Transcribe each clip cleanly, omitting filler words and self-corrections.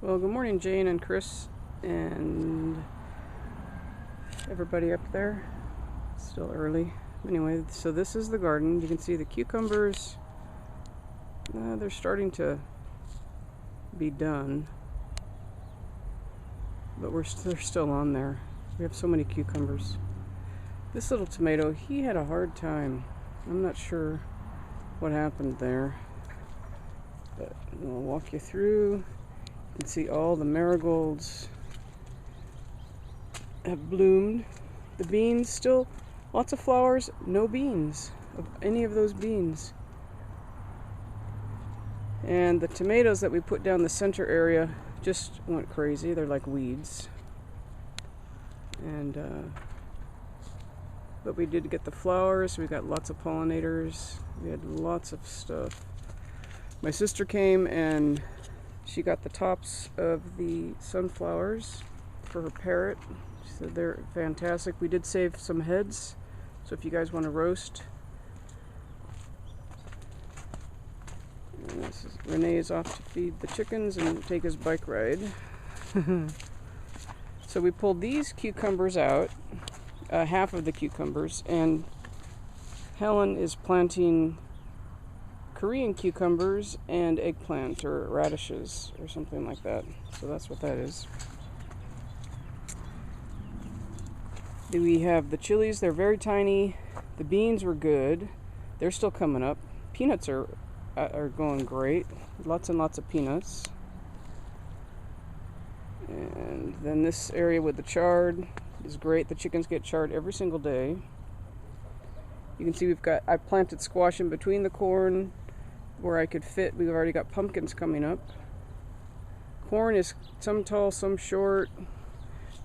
Well, good morning, Jane and Chris and everybody up there. It's still early. Anyway, so this is the garden. You can see the cucumbers. They're starting to be done, but they're still on there. We have so many cucumbers. This little tomato, he had a hard time. I'm not sure what happened there, but I'll walk you through. You can see all the marigolds have bloomed. The beans, still lots of flowers, no beans of any of those beans. And the tomatoes that we put down the center area just went crazy. They're like weeds. And but we did get the flowers. We got lots of pollinators. We had lots of stuff. My sister came and she got the tops of the sunflowers for her parrot. She said they're fantastic. We did save some heads, so if you guys want to roast. And this is, Renee is off to feed the chickens and take his bike ride. So we pulled these cucumbers out, half of the cucumbers, and Helen is planting Korean cucumbers and eggplant or radishes or something like that. So that's what that is. We have the chilies. They're very tiny. The beans were good. They're still coming up. Peanuts are going great. Lots and lots of peanuts. And then this area with the chard is great. The chickens get chard every single day. You can see I planted squash in between the corn where I could fit. We've already got pumpkins coming up. Corn is some tall, some short.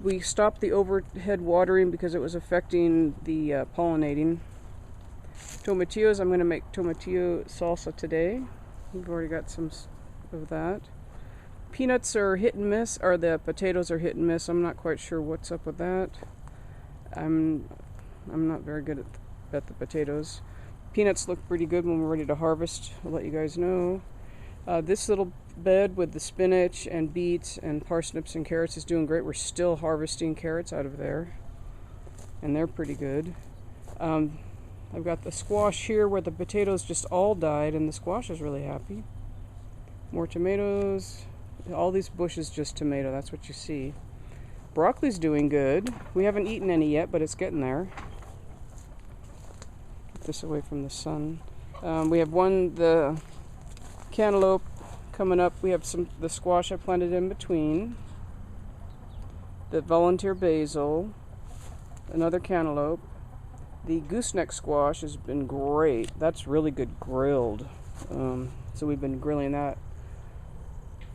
We stopped the overhead watering because it was affecting the pollinating. Tomatillos, I'm going to make tomatillo salsa today. We've already got some of that. Peanuts are hit and miss, or the potatoes are hit and miss. I'm not quite sure what's up with that. I'm not very good at the potatoes. Peanuts look pretty good when we're ready to harvest. I'll let you guys know. This little bed with the spinach and beets and parsnips and carrots is doing great. We're still harvesting carrots out of there, and they're pretty good. I've got the squash here where the potatoes just all died, and the squash is really happy. More tomatoes. All these bushes just tomato. That's what you see. Broccoli's doing good. We haven't eaten any yet, but it's getting there. This away from the sun. We have the cantaloupe coming up. We have the squash I planted in between. The volunteer basil. Another cantaloupe. The gooseneck squash has been great. That's really good grilled. So we've been grilling that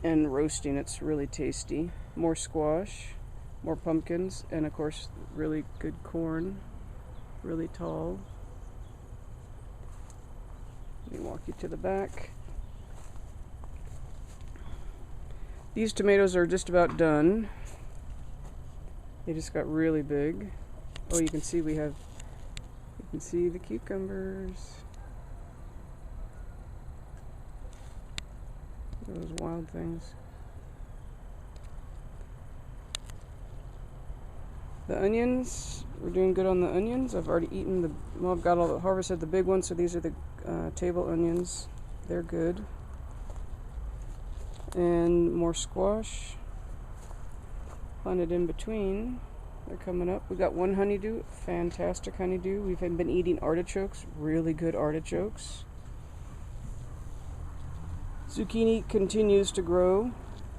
and roasting. It's really tasty. More squash, more pumpkins, and of course really good corn. Really tall. Let me walk you to the back. These tomatoes are just about done. They just got really big. Oh, you can see you can see the cucumbers. Those wild things. The onions, we're doing good on the onions. I've already eaten I've got all the harvested the big ones, so these are the table onions. They're good. And more squash planted in between. They're coming up. We got one honeydew, fantastic honeydew. We've been eating artichokes, really good artichokes. Zucchini continues to grow.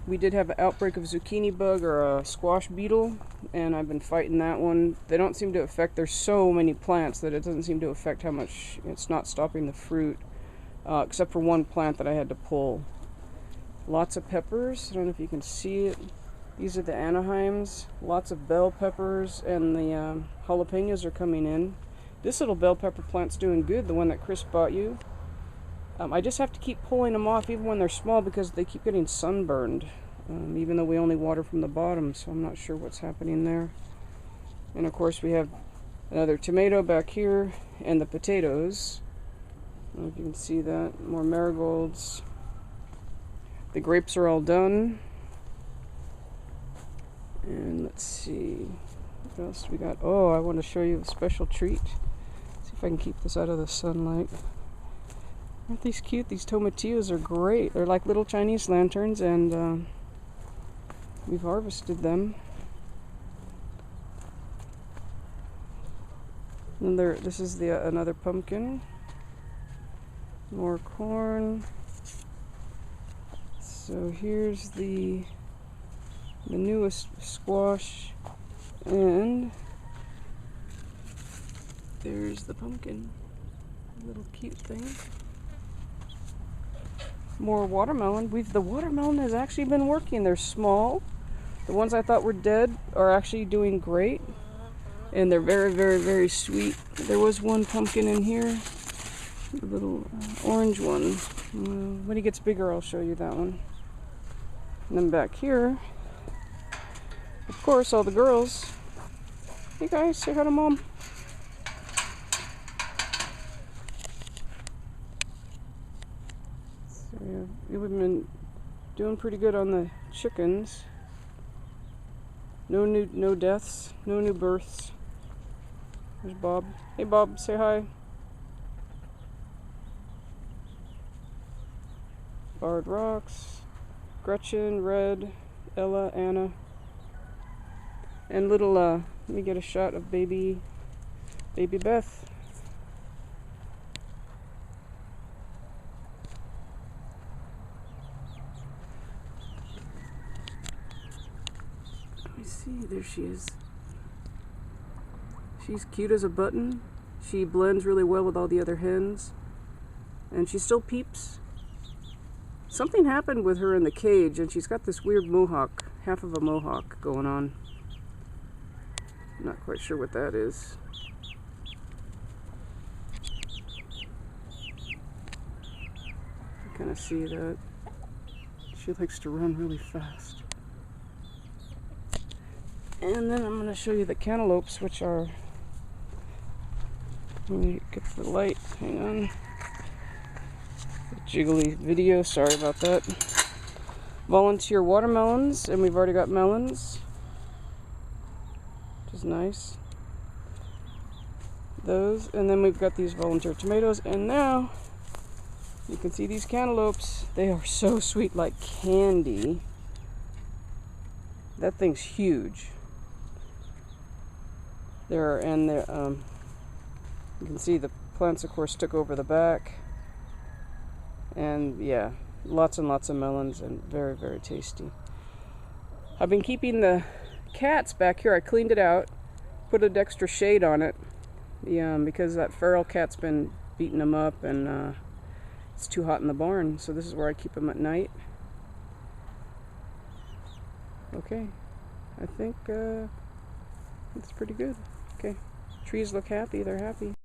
We did have an outbreak of zucchini bug or a squash beetle, and I've been fighting that one. They don't seem to affect, there's so many plants that it doesn't seem to affect how much, it's not stopping the fruit, except for one plant that I had to pull. Lots of peppers, I don't know if you can see it. These are the Anaheims, lots of bell peppers, and the jalapenos are coming in. This little bell pepper plant's doing good, the one that Chris bought you. I just have to keep pulling them off even when they're small because they keep getting sunburned, even though we only water from the bottom, so I'm not sure what's happening there. And of course we have another tomato back here and the potatoes. I don't know if you can see that. More marigolds. The grapes are all done. And let's see, what else we got? Oh, I want to show you a special treat. See if I can keep this out of the sunlight. Aren't these cute? These tomatillos are great. They're like little Chinese lanterns, and we've harvested them. And this is another pumpkin. More corn. So here's the newest squash, and there's the pumpkin. Little cute thing. More watermelon. The watermelon has actually been working. They're small. The ones I thought were dead are actually doing great. And they're very, very, very sweet. There was one pumpkin in here. A little orange one. When he gets bigger, I'll show you that one. And then back here, of course, all the girls. Hey guys, say hi to Mom. So we've been doing pretty good on the chickens. No deaths, no new births. There's Bob. Hey Bob, say hi. Barred Rocks, Gretchen, Red, Ella, Anna, and little, let me get a shot of baby Beth. Let me see, there she is. She's cute as a button. She blends really well with all the other hens, and she still peeps. Something happened with her in the cage, and she's got this weird mohawk, half of a mohawk going on. I'm not quite sure what that is. You kind of see that. She likes to run really fast. And then I'm going to show you the cantaloupes, which are... Let me get the light. Hang on. Jiggly video, sorry about that. Volunteer watermelons, and we've already got melons, which is nice. Those, and then we've got these volunteer tomatoes, and now you can see these cantaloupes. They are so sweet, like candy. That thing's huge. You can see the plants, of course, took over the back. And yeah, lots and lots of melons, and very, very tasty. I've been keeping the cats back here. I cleaned it out, put an extra shade on it, because that feral cat's been beating them up, and it's too hot in the barn. So this is where I keep them at night. Okay, I think it's pretty good. Okay, trees look happy. They're happy.